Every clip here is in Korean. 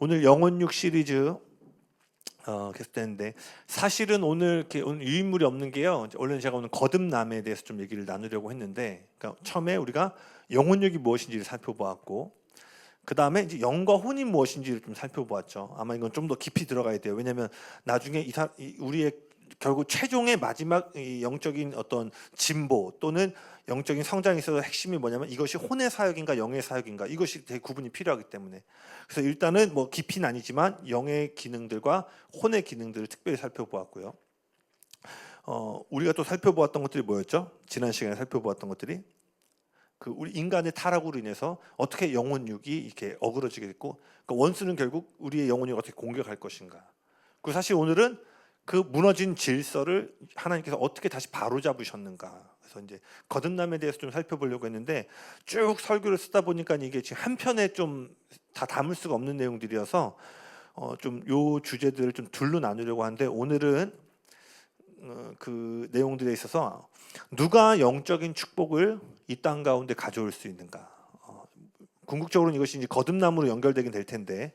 오늘 영혼육 시리즈 계속되는데, 사실은 오늘 유인물이 없는 게요. 원래는 제가 오늘 거듭남에 대해서 좀 얘기를 나누려고 했는데, 그러니까 처음에 우리가 영혼육이 무엇인지를 살펴보았고, 그 다음에 이제 영과 혼이 무엇인지를 좀 살펴보았죠. 아마 이건 좀 더 깊이 들어가야 돼요. 왜냐하면 나중에 우리의 결국 최종의 마지막 이 영적인 어떤 진보 또는 영적인 성장에 있어서 핵심이 뭐냐면 이것이 혼의 사역인가 영의 사역인가, 이것이 되게 구분이 필요하기 때문에, 그래서 일단은 뭐 깊이는 아니지만 영의 기능들과 혼의 기능들을 특별히 살펴보았고요. 우리가 또 살펴보았던 것들이 뭐였죠? 지난 시간에 살펴보았던 것들이 우리 인간의 타락으로 인해서 어떻게 영혼육이 이렇게 어그러지게 됐고, 그러니까 원수는 결국 우리의 영혼육을 어떻게 공격할 것인가. 그리고 사실 오늘은 그 무너진 질서를 하나님께서 어떻게 다시 바로잡으셨는가. 그래서 이제 거듭남에 대해서 좀 살펴보려고 했는데, 쭉 설교를 쓰다 보니까 이게 지금 한 편에 좀 다 담을 수가 없는 내용들이어서 좀 요 주제들을 좀 둘로 나누려고 하는데, 오늘은 그 내용들에 있어서 누가 영적인 축복을 이 땅 가운데 가져올 수 있는가. 궁극적으로는 이것이 이제 거듭남으로 연결되긴 될 텐데,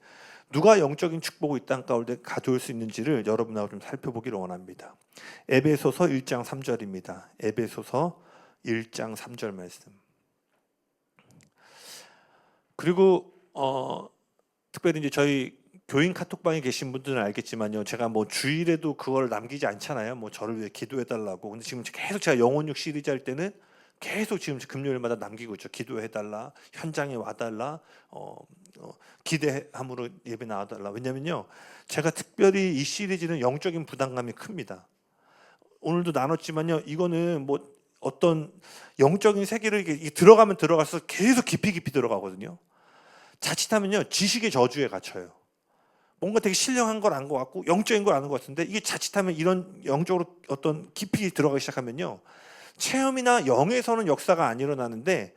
누가 영적인 축복을 이 땅 가운데 가져올 수 있는지를 여러분하고 좀 살펴보기를 원합니다. 에베소서 1장 3절입니다. 에베소서 1장 3절 말씀. 그리고 특별히 이제 저희 교인 카톡방에 계신 분들은 알겠지만요, 제가 뭐 주일에도 그걸 남기지 않잖아요. 뭐 저를 위해 기도해달라고. 근데 지금 계속 제가 영혼육 시리즈 할 때는 계속 지금 금요일마다 남기고 있죠. 기도해달라, 현장에 와달라, 기대함으로 예배 나와달라. 왜냐면요, 제가 특별히 이 시리즈는 영적인 부담감이 큽니다. 오늘도 나눴지만요, 이거는 뭐 어떤 영적인 세계를 이게 들어가면 들어갈수록 계속 깊이 들어가거든요. 자칫하면요, 지식의 저주에 갇혀요. 뭔가 되게 신령한 걸 안 것 같고 영적인 걸 아는 것 같은데, 이게 자칫하면 이런 영적으로 어떤 깊이 들어가기 시작하면요, 체험이나 영에서는 역사가 안 일어나는데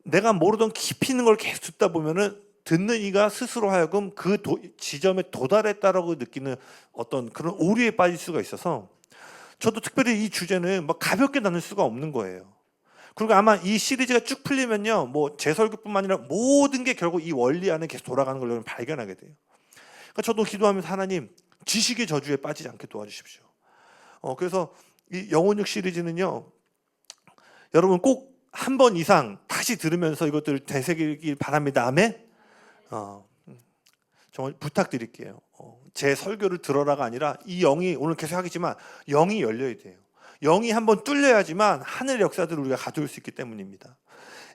내가 모르던 깊이 있는 걸 계속 듣다 보면은 듣는 이가 스스로 하여금 그 지점에 도달했다라고 느끼는 어떤 그런 오류에 빠질 수가 있어서, 저도 특별히 이 주제는 막 가볍게 나눌 수가 없는 거예요. 그리고 아마 이 시리즈가 쭉 풀리면요, 뭐 제 설교뿐만 아니라 모든 게 결국 이 원리 안에 계속 돌아가는 걸 여러분 발견하게 돼요. 그러니까 저도 기도하면서, 하나님 지식의 저주에 빠지지 않게 도와주십시오. 그래서 이 영혼육 시리즈는요, 여러분 꼭 한 번 이상 다시 들으면서 이것들을 되새기길 바랍니다. 아멘. 정말 부탁드릴게요. 제 설교를 들어라가 아니라 이 영이, 오늘 계속 하겠지만 영이 열려야 돼요. 영이 한번 뚫려야지만 하늘의 역사들을 우리가 가져올 수 있기 때문입니다.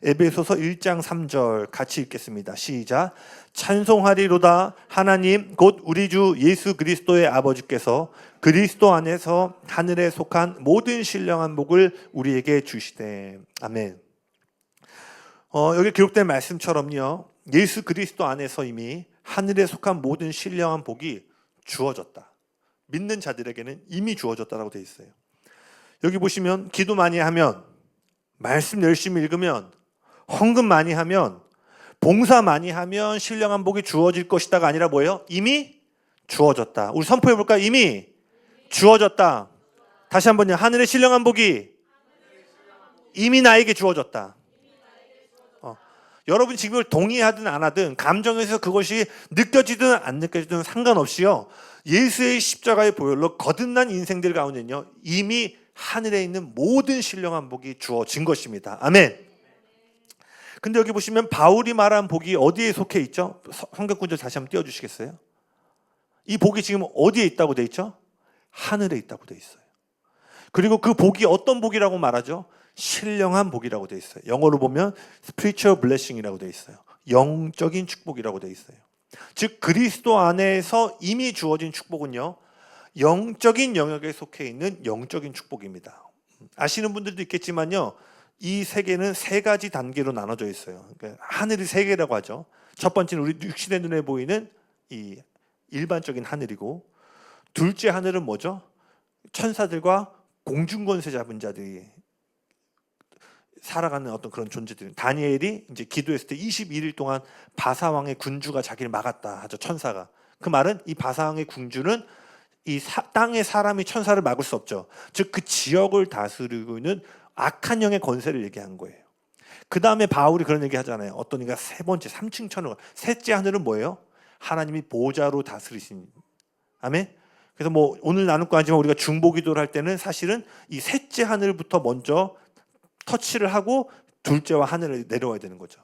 에베소서 1장 3절 같이 읽겠습니다. 시작. 찬송하리로다 하나님 곧 우리 주 예수 그리스도의 아버지께서 그리스도 안에서 하늘에 속한 모든 신령한 복을 우리에게 주시되. 아멘. 여기 기록된 말씀처럼요, 예수 그리스도 안에서 이미 하늘에 속한 모든 신령한 복이 주어졌다. 믿는 자들에게는 이미 주어졌다라고 되어 있어요. 여기 보시면 기도 많이 하면, 말씀 열심히 읽으면, 헌금 많이 하면, 봉사 많이 하면 신령한 복이 주어질 것이다가 아니라 뭐예요? 이미 주어졌다. 우리 선포해 볼까요? 이미 주어졌다. 다시 한번요. 하늘의 신령한 복이 이미 나에게 주어졌다. 여러분 지금 이걸 동의하든 안 하든, 감정에서 그것이 느껴지든 안 느껴지든 상관없이요, 예수의 십자가의 보혈로 거듭난 인생들 가운데는요, 이미 하늘에 있는 모든 신령한 복이 주어진 것입니다. 아멘. 근데 여기 보시면 바울이 말한 복이 어디에 속해 있죠? 성경 구절 다시 한번 띄워주시겠어요? 이 복이 지금 어디에 있다고 돼 있죠? 하늘에 있다고 돼 있어요. 그리고 그 복이 어떤 복이라고 말하죠? 신령한 복이라고 돼 있어요. 영어로 보면 spiritual blessing이라고 돼 있어요. 영적인 축복이라고 돼 있어요. 즉 그리스도 안에서 이미 주어진 축복은요, 영적인 영역에 속해 있는 영적인 축복입니다. 아시는 분들도 있겠지만요, 이 세계는 세 가지 단계로 나눠져 있어요. 그러니까 하늘이 세 개라고 하죠. 첫 번째는 우리 육신의 눈에 보이는 이 일반적인 하늘이고, 둘째 하늘은 뭐죠? 천사들과 공중권세 잡은 자들이 살아가는 어떤 그런 존재들. 다니엘이 이제 기도했을 때 21일 동안 바사왕의 군주가 자기를 막았다 하죠. 천사가. 그 말은 이 바사왕의 군주는 이 땅의 사람이 천사를 막을 수 없죠. 즉 그 지역을 다스리고 있는 악한 영의 권세를 얘기한 거예요. 그 다음에 바울이 그런 얘기 하잖아요. 어떤 이가 세 번째 3층 천을, 셋째 하늘은 뭐예요? 하나님이 보좌로 다스리신. 아멘. 그래서 뭐 오늘 나눌 거 아니지만 우리가 중보기도를 할 때는 사실은 이 셋째 하늘부터 먼저 터치를 하고 둘째와 하늘에 내려와야 되는 거죠.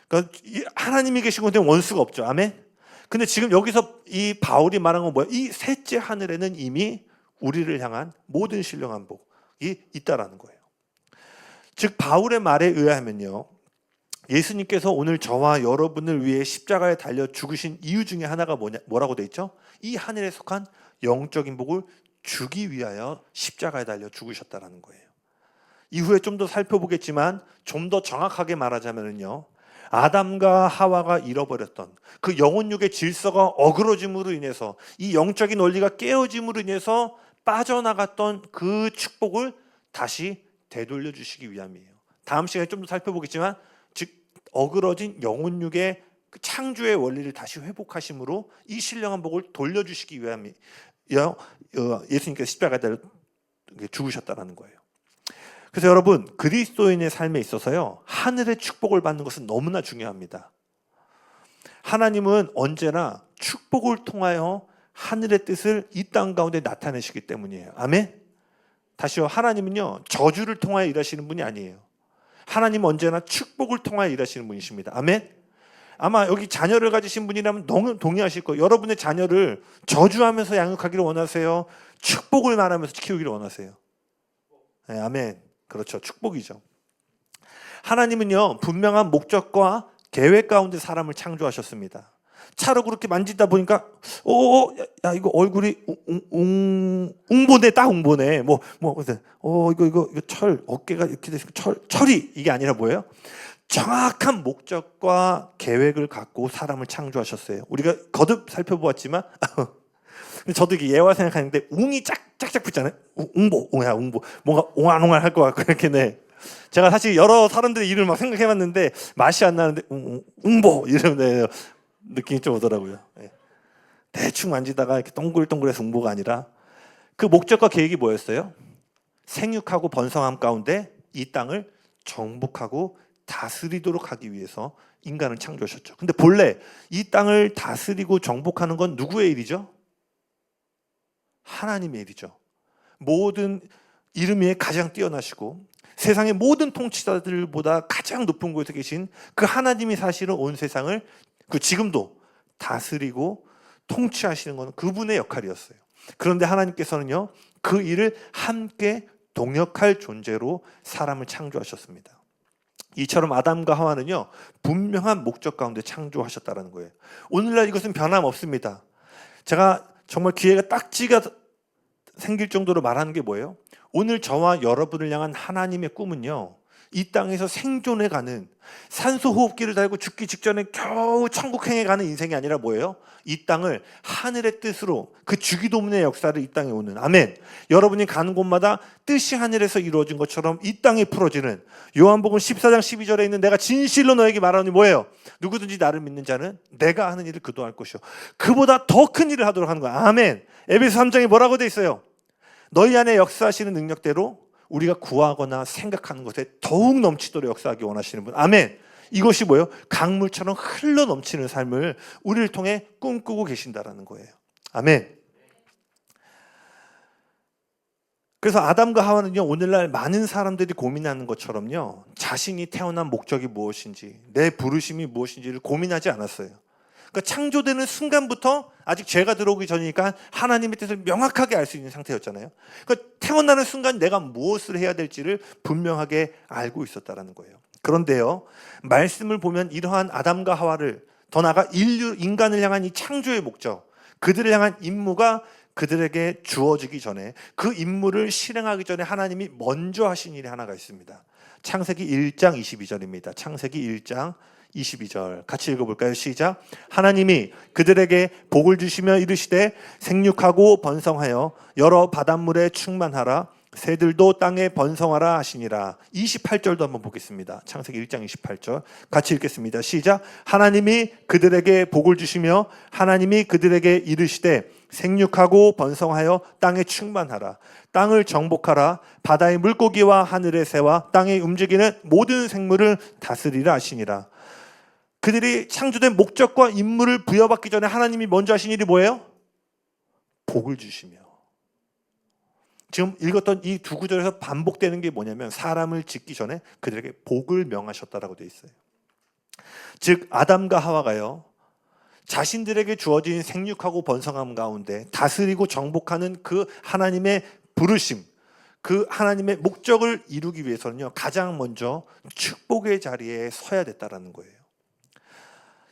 그러니까 하나님이 계시고 원수가 없죠. 아멘. 근데 지금 여기서 이 바울이 말한 건 뭐예요? 이 셋째 하늘에는 이미 우리를 향한 모든 신령한 복이 있다라는 거예요. 즉 바울의 말에 의하면요, 예수님께서 오늘 저와 여러분을 위해 십자가에 달려 죽으신 이유 중에 하나가 뭐라고 돼 있죠? 이 하늘에 속한 영적인 복을 주기 위하여 십자가에 달려 죽으셨다라는 거예요. 이후에 좀 더 살펴보겠지만 좀 더 정확하게 말하자면요, 아담과 하와가 잃어버렸던 그 영혼육의 질서가 어그러짐으로 인해서 이 영적인 원리가 깨어짐으로 인해서 빠져나갔던 그 축복을 다시 되돌려 주시기 위함이에요. 다음 시간에 좀 더 살펴보겠지만 즉 어그러진 영혼육의 그 창조의 원리를 다시 회복하심으로 이 신령한 복을 돌려주시기 위함이에요. 예수님께서 십자가에 달려 죽으셨다는 거예요. 그래서 여러분, 그리스도인의 삶에 있어서요, 하늘의 축복을 받는 것은 너무나 중요합니다. 하나님은 언제나 축복을 통하여 하늘의 뜻을 이 땅 가운데 나타내시기 때문이에요. 아멘. 다시요, 하나님은요 저주를 통하여 일하시는 분이 아니에요. 하나님은 언제나 축복을 통하여 일하시는 분이십니다. 아멘. 아마 여기 자녀를 가지신 분이라면 동의하실 거예요. 여러분의 자녀를 저주하면서 양육하기를 원하세요? 축복을 말하면서 키우기를 원하세요? 네, 아멘. 그렇죠. 축복이죠. 하나님은요 분명한 목적과 계획 가운데 사람을 창조하셨습니다. 차로 그렇게 만지다 보니까 야 이거 얼굴이 웅보네, 딱 웅보네. 이거 철 어깨가 이렇게 돼서 철이 이게 아니라 뭐예요? 정확한 목적과 계획을 갖고 사람을 창조하셨어요. 우리가 거듭 살펴보았지만 저도 이게 예화 생각하는데 웅이 짝짝 붙잖아요. 웅보 뭔가 옹알옹알 할 것 같고 이렇게. 네. 제가 사실 여러 사람들의 이름을 막 생각해봤는데 맛이 안 나는데 웅보 이러면 느낌이 좀 오더라고요. 네. 대충 만지다가 이렇게 동글동글해서 웅보가 아니라 그 목적과 계획이 뭐였어요? 생육하고 번성함 가운데 이 땅을 정복하고 다스리도록 하기 위해서 인간을 창조하셨죠. 근데 본래 이 땅을 다스리고 정복하는 건 누구의 일이죠? 하나님의 일이죠. 모든 이름 위에 가장 뛰어나시고 세상의 모든 통치자들보다 가장 높은 곳에 계신 그 하나님이 사실은 온 세상을 지금도 다스리고 통치하시는 것은 그분의 역할이었어요. 그런데 하나님께서는요 그 일을 함께 동역할 존재로 사람을 창조하셨습니다. 이처럼 아담과 하와는요 분명한 목적 가운데 창조하셨다는 거예요. 오늘날 이것은 변함없습니다. 제가 정말 귀에가 딱지가 생길 정도로 말하는 게 뭐예요? 오늘 저와 여러분을 향한 하나님의 꿈은요 이 땅에서 생존해가는, 산소 호흡기를 달고 죽기 직전에 겨우 천국행에 가는 인생이 아니라 뭐예요? 이 땅을 하늘의 뜻으로, 그 주기도문의 역사를 이 땅에 오는. 아멘. 여러분이 가는 곳마다 뜻이 하늘에서 이루어진 것처럼 이 땅에 풀어지는, 요한복음 14장 12절에 있는 내가 진실로 너에게 말하노니 뭐예요? 누구든지 나를 믿는 자는 내가 하는 일을 그도 할 것이요 그보다 더 큰 일을 하도록 하는 거야. 아멘. 에베소 3장에 뭐라고 돼 있어요? 너희 안에 역사하시는 능력대로 우리가 구하거나 생각하는 것에 더욱 넘치도록 역사하기 원하시는 분. 아멘. 이것이 뭐예요? 강물처럼 흘러 넘치는 삶을 우리를 통해 꿈꾸고 계신다라는 거예요. 아멘. 그래서 아담과 하와는요 오늘날 많은 사람들이 고민하는 것처럼요 자신이 태어난 목적이 무엇인지, 내 부르심이 무엇인지를 고민하지 않았어요. 그러니까 창조되는 순간부터 아직 죄가 들어오기 전이니까 하나님의 뜻을 명확하게 알 수 있는 상태였잖아요. 그러니까 태어나는 순간 내가 무엇을 해야 될지를 분명하게 알고 있었다는 거예요. 그런데요 말씀을 보면 이러한 아담과 하와를, 더 나아가 인간을 향한 이 창조의 목적, 그들을 향한 임무가 그들에게 주어지기 전에, 그 임무를 실행하기 전에 하나님이 먼저 하신 일이 하나가 있습니다. 창세기 1장 22절입니다. 창세기 1장 22절 같이 읽어볼까요? 시작. 하나님이 그들에게 복을 주시며 이르시되 생육하고 번성하여 여러 바닷물에 충만하라, 새들도 땅에 번성하라 하시니라. 28절도 한번 보겠습니다. 창세기 1장 28절 같이 읽겠습니다. 시작. 하나님이 그들에게 복을 주시며 하나님이 그들에게 이르시되 생육하고 번성하여 땅에 충만하라, 땅을 정복하라, 바다의 물고기와 하늘의 새와 땅에 움직이는 모든 생물을 다스리라 하시니라. 그들이 창조된 목적과 임무를 부여받기 전에 하나님이 먼저 하신 일이 뭐예요? 복을 주시며. 지금 읽었던 이 두 구절에서 반복되는 게 뭐냐면 사람을 짓기 전에 그들에게 복을 명하셨다라고 되어 있어요. 즉 아담과 하와가요, 자신들에게 주어진 생육하고 번성함 가운데 다스리고 정복하는 그 하나님의 부르심, 그 하나님의 목적을 이루기 위해서는요, 가장 먼저 축복의 자리에 서야 됐다라는 거예요.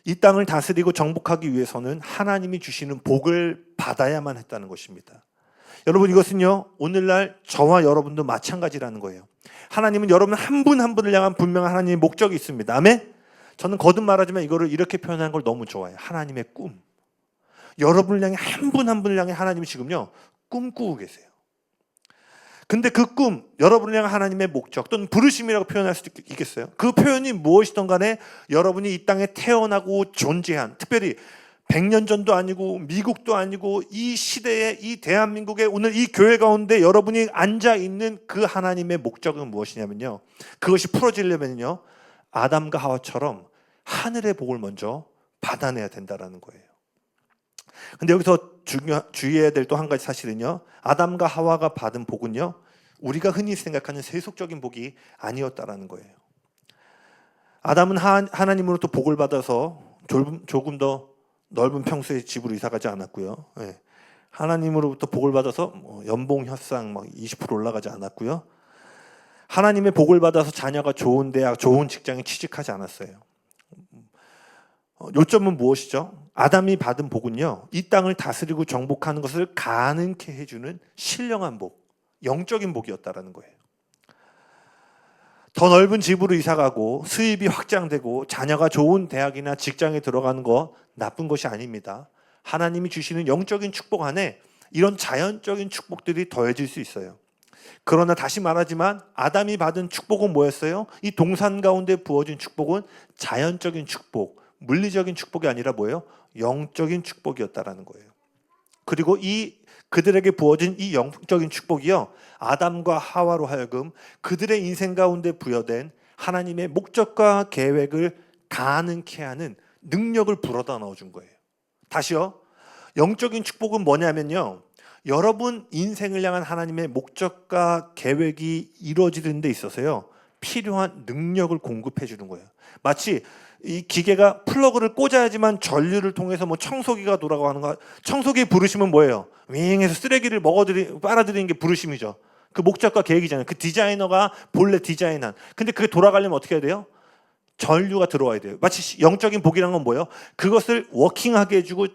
이 땅을 다스리고 정복하기 위해서는 하나님이 주시는 복을 받아야만 했다는 것입니다. 여러분, 이것은요, 오늘날 저와 여러분도 마찬가지라는 거예요. 하나님은 여러분 한 분 한 분을 향한 분명한 하나님의 목적이 있습니다. 아멘? 저는 거듭 말하지만 이거를 이렇게 표현하는 걸 너무 좋아해요. 하나님의 꿈. 여러분을 향해 한 분 한 분을 향해 하나님이 지금요, 꿈꾸고 계세요. 근데 그 꿈, 여러분을 향한 하나님의 목적 또는 부르심이라고 표현할 수도 있겠어요. 그 표현이 무엇이든 간에 여러분이 이 땅에 태어나고 존재한, 특별히 100년 전도 아니고 미국도 아니고 이 시대에 이 대한민국의 오늘 이 교회 가운데 여러분이 앉아있는 그 하나님의 목적은 무엇이냐면요, 그것이 풀어지려면요, 아담과 하와처럼 하늘의 복을 먼저 받아내야 된다는 거예요. 근데 여기서 주의해야 될 또 한 가지 사실은요, 아담과 하와가 받은 복은요, 우리가 흔히 생각하는 세속적인 복이 아니었다라는 거예요. 아담은 하나님으로부터 복을 받아서 조금 더 넓은 평수의 집으로 이사가지 않았고요. 하나님으로부터 복을 받아서 연봉 협상 20% 올라가지 않았고요. 하나님의 복을 받아서 자녀가 좋은 대학, 좋은 직장에 취직하지 않았어요. 요점은 무엇이죠? 아담이 받은 복은요, 이 땅을 다스리고 정복하는 것을 가능케 해주는 신령한 복, 영적인 복이었다라는 거예요. 더 넓은 집으로 이사가고 수입이 확장되고 자녀가 좋은 대학이나 직장에 들어가는 거 나쁜 것이 아닙니다. 하나님이 주시는 영적인 축복 안에 이런 자연적인 축복들이 더해질 수 있어요. 그러나 다시 말하지만 아담이 받은 축복은 뭐였어요? 이 동산 가운데 부어진 축복은 자연적인 축복, 물리적인 축복이 아니라 뭐예요? 영적인 축복이었다라는 거예요. 그리고 그들에게 부어진 이 영적인 축복이요, 아담과 하와로 하여금 그들의 인생 가운데 부여된 하나님의 목적과 계획을 가능케 하는 능력을 불어다 넣어준 거예요. 다시요, 영적인 축복은 뭐냐면요, 여러분 인생을 향한 하나님의 목적과 계획이 이루어지는 데 있어서요, 필요한 능력을 공급해 주는 거예요. 마치 이 기계가 플러그를 꽂아야지만 전류를 통해서 청소기가 돌아가고 하는 거, 청소기의 부르심은 뭐예요? 윙해서 쓰레기를 빨아들이는 게 부르심이죠. 그 목적과 계획이잖아요. 그 디자이너가 본래 디자인한. 근데 그게 돌아가려면 어떻게 해야 돼요? 전류가 들어와야 돼요. 마치 영적인 복이란 건 뭐예요? 그것을 워킹하게 해주고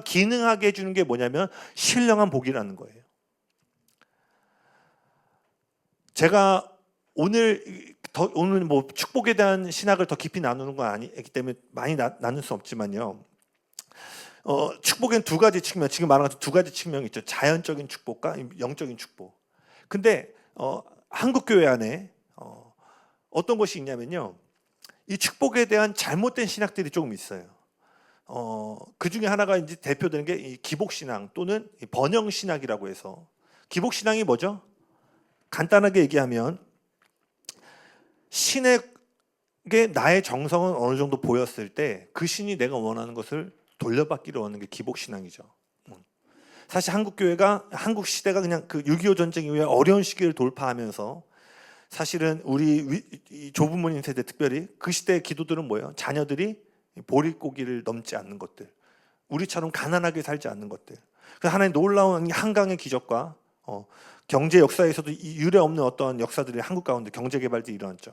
기능하게 해주는 게 뭐냐면 신령한 복이라는 거예요. 제가 오늘 축복에 대한 신학을 더 깊이 나누는 건 아니기 때문에 많이 나눌 수 없지만요, 축복엔 두 가지 측면, 지금 말한 두 가지 측면이 있죠. 자연적인 축복과 영적인 축복. 근데 한국 교회 안에 어떤 것이 있냐면요, 이 축복에 대한 잘못된 신학들이 조금 있어요. 그 중에 하나가 이제 대표되는 게 이 기복신앙 또는 번영신학이라고 해서, 기복신앙이 뭐죠? 간단하게 얘기하면 신에게 나의 정성은 어느 정도 보였을 때 그 신이 내가 원하는 것을 돌려받기를 원하는 게 기복신앙이죠. 사실 한국 시대가 그냥 그 6.25 전쟁 이후에 어려운 시기를 돌파하면서 사실은 우리 조부모님 세대, 특별히 그 시대의 기도들은 뭐예요? 자녀들이 보릿고기를 넘지 않는 것들, 우리처럼 가난하게 살지 않는 것들. 그래서 하나님 놀라운 한강의 기적과 경제 역사에서도 유례 없는 어떤 역사들이 한국 가운데 경제 개발들이 일어났죠.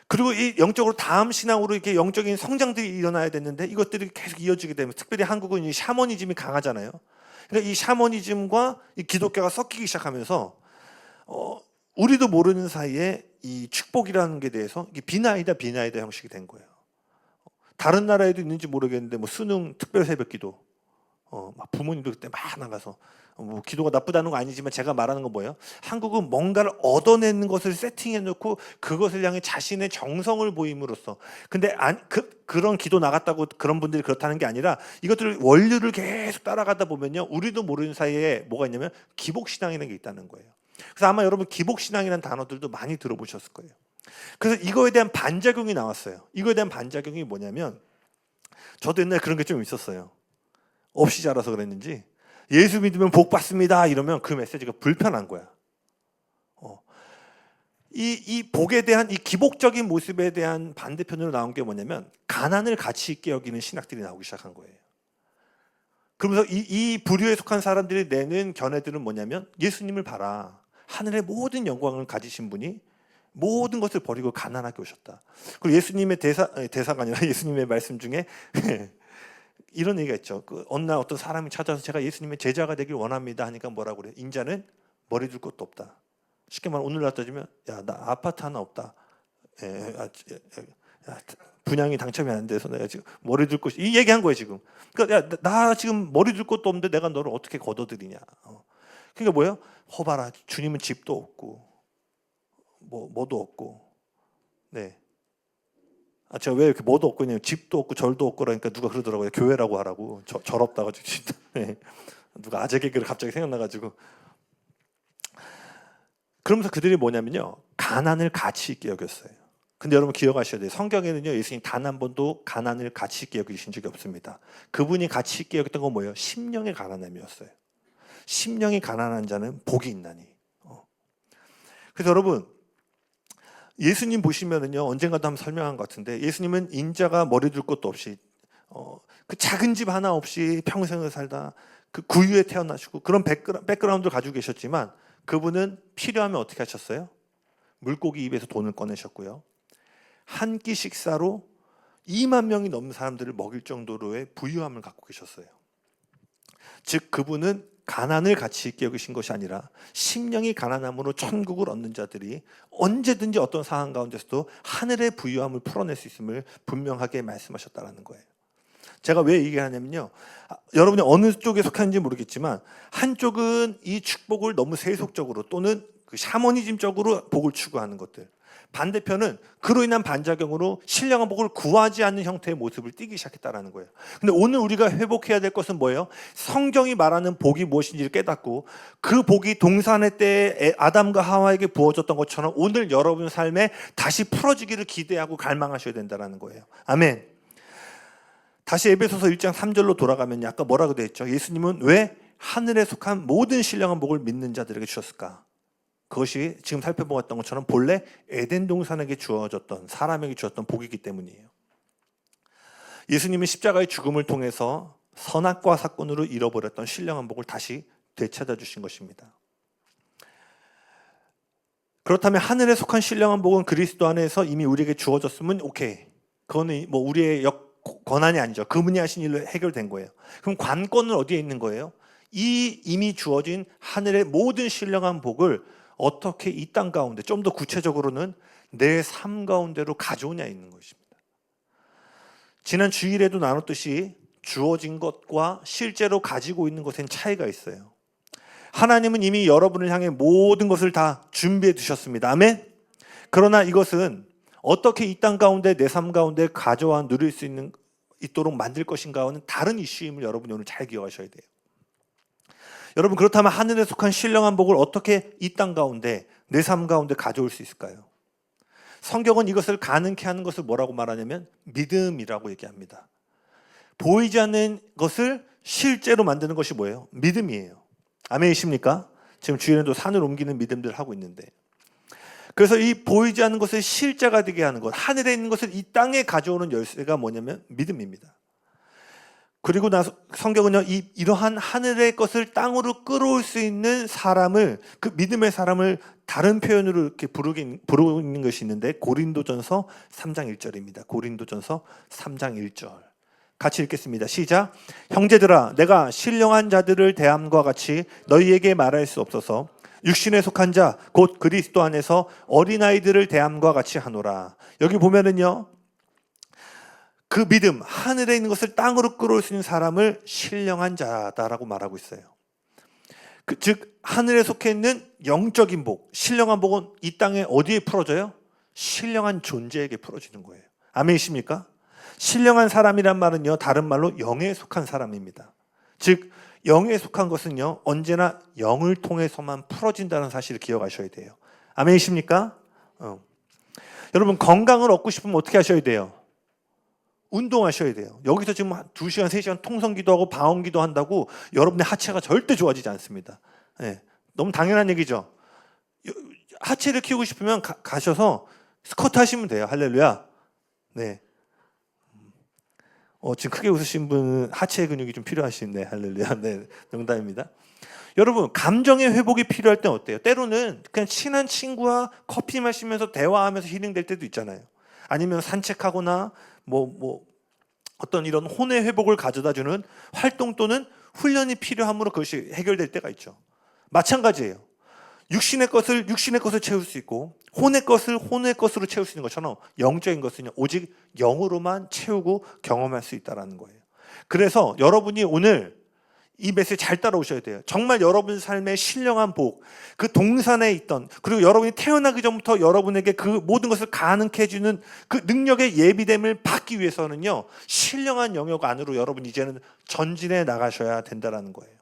그리고 이 영적으로 다음 신앙으로 이렇게 영적인 성장들이 일어나야 됐는데 이것들이 계속 이어지게 되면, 특별히 한국은 이 샤머니즘이 강하잖아요. 그러니까 이 샤머니즘과 이 기독교가 섞이기 시작하면서 우리도 모르는 사이에 이 축복이라는 게 대해서 이게 비나이다 형식이 된 거예요. 다른 나라에도 있는지 모르겠는데 수능 특별 새벽기도, 막 부모님도 그때 막 나가서 기도가 나쁘다는 거 아니지만 제가 말하는 건 뭐예요? 한국은 뭔가를 얻어내는 것을 세팅해 놓고 그것을 향해 자신의 정성을 보임으로써, 근데 그런 기도 나갔다고 그런 분들이 그렇다는 게 아니라 이것들을 원류를 계속 따라가다 보면요, 우리도 모르는 사이에 뭐가 있냐면 기복신앙이라는 게 있다는 거예요. 그래서 아마 여러분 기복신앙이라는 단어들도 많이 들어보셨을 거예요. 그래서 이거에 대한 반작용이 나왔어요. 이거에 대한 반작용이 뭐냐면, 저도 옛날에 그런 게 좀 있었어요. 없이 자라서 그랬는지 예수 믿으면 복 받습니다 이러면 그 메시지가 불편한 거야. 이 복에 대한 이 기복적인 모습에 대한 반대편으로 나온 게 뭐냐면, 가난을 가치 있게 여기는 신학들이 나오기 시작한 거예요. 그러면서 이 부류에 속한 사람들이 내는 견해들은 뭐냐면, 예수님을 봐라, 하늘의 모든 영광을 가지신 분이 모든 것을 버리고 가난하게 오셨다. 그리고 예수님의 대사가 아니라 예수님의 말씀 중에 이런 얘기가 있죠. 어느 날 어떤 사람이 찾아서 제가 예수님의 제자가 되길 원합니다 하니까 뭐라고 그래요? 인자는 머리 둘 것도 없다. 쉽게 말하면 오늘 갖다 주면, 야, 나 아파트 하나 없다. 분양이 당첨이 안 돼서 내가 지금 머리 둘 곳이, 이 얘기한 거예요 지금. 그러니까 야, 나 지금 머리 둘 것도 없는데 내가 너를 어떻게 거둬들이냐. 그러니까 뭐예요? 허봐라, 주님은 집도 없고 뭐도 없고. 네. 제가 왜 이렇게 뭐도 없고, 그냥 집도 없고 절도 없고 그러니까 누가 그러더라고요. 교회라고 하라고. 절없다고 진짜. 네. 누가 아재 개그를 갑자기 생각나가지고. 그러면서 그들이 뭐냐면요, 가난을 가치 있게 여겼어요. 근데 여러분 기억하셔야 돼요. 성경에는요, 예수님 단 한 번도 가난을 가치 있게 여기신 적이 없습니다. 그분이 가치 있게 여겼던 건 뭐예요? 심령의 가난함이었어요. 심령이 가난한 자는 복이 있나니. 그래서 여러분, 예수님 보시면은요, 언젠가도 한번 설명한 것 같은데, 예수님은 인자가 머리 둘 것도 없이 그 작은 집 하나 없이 평생을 살다 그 구유에 태어나시고 그런 백그라운드를 가지고 계셨지만, 그분은 필요하면 어떻게 하셨어요? 물고기 입에서 돈을 꺼내셨고요. 한 끼 식사로 2만 명이 넘는 사람들을 먹일 정도로의 부유함을 갖고 계셨어요. 즉 그분은 가난을 가치 있게 여기신 것이 아니라 심령이 가난함으로 천국을 얻는 자들이 언제든지 어떤 상황 가운데서도 하늘의 부유함을 풀어낼 수 있음을 분명하게 말씀하셨다는 거예요. 제가 왜 얘기하냐면요, 여러분이 어느 쪽에 속하는지 모르겠지만 한쪽은 이 축복을 너무 세속적으로 또는 그 샤머니즘적으로 복을 추구하는 것들, 반대편은 그로 인한 반작용으로 신령한 복을 구하지 않는 형태의 모습을 띠기 시작했다는 거예요. 근데 오늘 우리가 회복해야 될 것은 뭐예요? 성경이 말하는 복이 무엇인지를 깨닫고 그 복이 동산의 때에 아담과 하와에게 부어졌던 것처럼 오늘 여러분 삶에 다시 풀어지기를 기대하고 갈망하셔야 된다는 거예요. 아멘. 다시 에베소서 1장 3절로 돌아가면 아까 뭐라고 되어 있죠? 예수님은 왜 하늘에 속한 모든 신령한 복을 믿는 자들에게 주셨을까? 그것이 지금 살펴보았던 것처럼 본래 에덴 동산에게 주어졌던, 사람에게 주었던 복이기 때문이에요. 예수님은 십자가의 죽음을 통해서 선악과 사건으로 잃어버렸던 신령한 복을 다시 되찾아 주신 것입니다. 그렇다면 하늘에 속한 신령한 복은 그리스도 안에서 이미 우리에게 주어졌으면 오케이. 그거는 뭐 우리의 권한이 아니죠. 그분이 하신 일로 해결된 거예요. 그럼 관건은 어디에 있는 거예요? 이 이미 주어진 하늘의 모든 신령한 복을 어떻게 이 땅 가운데, 좀 더 구체적으로는 내 삶 가운데로 가져오냐 있는 것입니다. 지난 주일에도 나눴듯이 주어진 것과 실제로 가지고 있는 것엔 차이가 있어요. 하나님은 이미 여러분을 향해 모든 것을 다 준비해 두셨습니다. 아멘? 그러나 이것은 어떻게 이 땅 가운데 내 삶 가운데 가져와 누릴 수 있도록 만들 것인가와는 다른 이슈임을 여러분이 오늘 잘 기억하셔야 돼요. 여러분, 그렇다면 하늘에 속한 신령한 복을 어떻게 이 땅 가운데 내 삶 가운데 가져올 수 있을까요? 성경은 이것을 가능케 하는 것을 뭐라고 말하냐면 믿음이라고 얘기합니다. 보이지 않는 것을 실제로 만드는 것이 뭐예요? 믿음이에요. 아멘이십니까? 지금 주일에도 산을 옮기는 믿음들 하고 있는데, 그래서 이 보이지 않는 것을 실제가 되게 하는 것, 하늘에 있는 것을 이 땅에 가져오는 열쇠가 뭐냐면 믿음입니다. 그리고 나서 성경은요, 이러한 하늘의 것을 땅으로 끌어올 수 있는 사람을, 그 믿음의 사람을 다른 표현으로 이렇게 부르는 것이 있는데, 고린도전서 3장 1절입니다. 고린도전서 3장 1절. 같이 읽겠습니다. 시작. 형제들아, 내가 신령한 자들을 대함과 같이 너희에게 말할 수 없어서 육신에 속한 자, 곧 그리스도 안에서 어린아이들을 대함과 같이 하노라. 여기 보면은요, 그 믿음, 하늘에 있는 것을 땅으로 끌어올 수 있는 사람을 신령한 자다라고 말하고 있어요. 즉 하늘에 속해 있는 영적인 복, 신령한 복은 이 땅에 어디에 풀어져요? 신령한 존재에게 풀어지는 거예요. 아멘이십니까? 신령한 사람이란 말은요, 다른 말로 영에 속한 사람입니다. 즉 영에 속한 것은요, 언제나 영을 통해서만 풀어진다는 사실을 기억하셔야 돼요. 아멘이십니까? 여러분 건강을 얻고 싶으면 어떻게 하셔야 돼요? 운동하셔야 돼요. 여기서 지금 2시간, 3시간 통성기도 하고 방언기도 한다고 여러분의 하체가 절대 좋아지지 않습니다. 네, 너무 당연한 얘기죠. 하체를 키우고 싶으면 가셔서 스쿼트 하시면 돼요. 할렐루야. 네. 지금 크게 웃으신 분은 하체 근육이 좀 필요하신데 할렐루야. 네, 농담입니다. 여러분 감정의 회복이 필요할 땐 어때요? 때로는 그냥 친한 친구와 커피 마시면서 대화하면서 힐링될 때도 있잖아요. 아니면 산책하거나 어떤 이런 혼의 회복을 가져다주는 활동 또는 훈련이 필요함으로 그것이 해결될 때가 있죠. 마찬가지예요. 육신의 것을 육신의 것을 채울 수 있고 혼의 것을 혼의 것으로 채울 수 있는 것처럼 영적인 것은 오직 영으로만 채우고 경험할 수 있다는 거예요. 그래서 여러분이 오늘 이 메시지 잘 따라오셔야 돼요. 정말 여러분 삶의 신령한 복, 그 동산에 있던, 그리고 여러분이 태어나기 전부터 여러분에게 그 모든 것을 가능케 해주는 그 능력의 예비됨을 받기 위해서는요, 신령한 영역 안으로 여러분 이제는 전진해 나가셔야 된다는 거예요.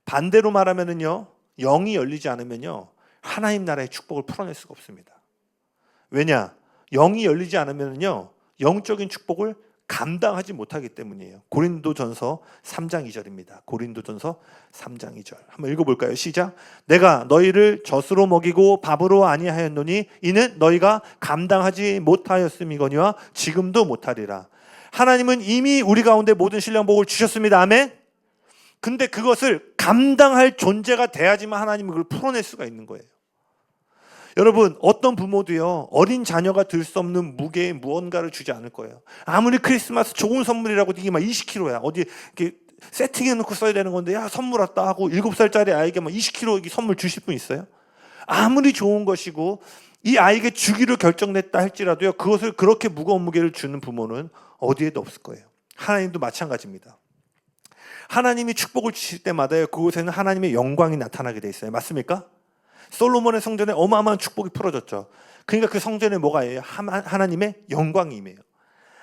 반대로 말하면은요, 영이 열리지 않으면요, 하나님 나라의 축복을 풀어낼 수가 없습니다. 왜냐? 영이 열리지 않으면요, 영적인 축복을 감당하지 못하기 때문이에요. 고린도전서 3장 2절입니다. 고린도전서 3장 2절. 한번 읽어볼까요? 시작. 내가 너희를 젖으로 먹이고 밥으로 아니하였노니 이는 너희가 감당하지 못하였음이거니와 지금도 못하리라. 하나님은 이미 우리 가운데 모든 신령 복을 주셨습니다. 아멘. 근데 그것을 감당할 존재가 돼야지만 하나님은 그걸 풀어낼 수가 있는 거예요. 여러분 어떤 부모도요 어린 자녀가 들 수 없는 무게의 무언가를 주지 않을 거예요. 아무리 크리스마스 좋은 선물이라고 이게 막 20kg야 어디 이렇게 세팅해 놓고 써야 되는 건데 야 선물 왔다 하고 7살짜리 아이에게 막 20kg 선물 주실 분 있어요? 아무리 좋은 것이고 이 아이에게 주기로 결정됐다 할지라도요 그것을 그렇게 무거운 무게를 주는 부모는 어디에도 없을 거예요. 하나님도 마찬가지입니다. 하나님이 축복을 주실 때마다요 그곳에는 하나님의 영광이 나타나게 돼 있어요. 맞습니까? 솔로몬의 성전에 어마어마한 축복이 풀어졌죠. 그러니까 그 성전에 뭐가 있어요? 하나님의 영광이 임해요.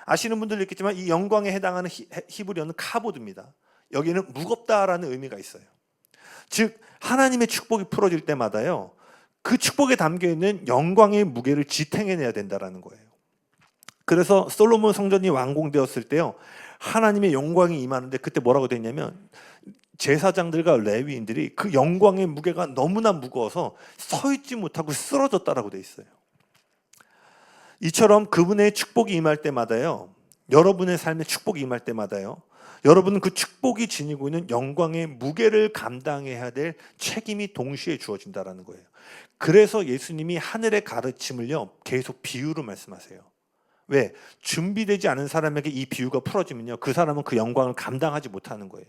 아시는 분들도 있겠지만 이 영광에 해당하는 히브리어는 카보드입니다. 여기는 무겁다라는 의미가 있어요. 즉 하나님의 축복이 풀어질 때마다요 그 축복에 담겨있는 영광의 무게를 지탱해내야 된다는 거예요. 그래서 솔로몬 성전이 완공되었을 때요 하나님의 영광이 임하는데 그때 뭐라고 돼 있냐면 제사장들과 레위인들이 그 영광의 무게가 너무나 무거워서 서 있지 못하고 쓰러졌다라고 돼 있어요. 이처럼 그분의 축복이 임할 때마다요 여러분의 삶에 축복이 임할 때마다요 여러분은 그 축복이 지니고 있는 영광의 무게를 감당해야 될 책임이 동시에 주어진다는 거예요. 그래서 예수님이 하늘의 가르침을요 계속 비유로 말씀하세요. 왜? 준비되지 않은 사람에게 이 비유가 풀어지면요 그 사람은 그 영광을 감당하지 못하는 거예요.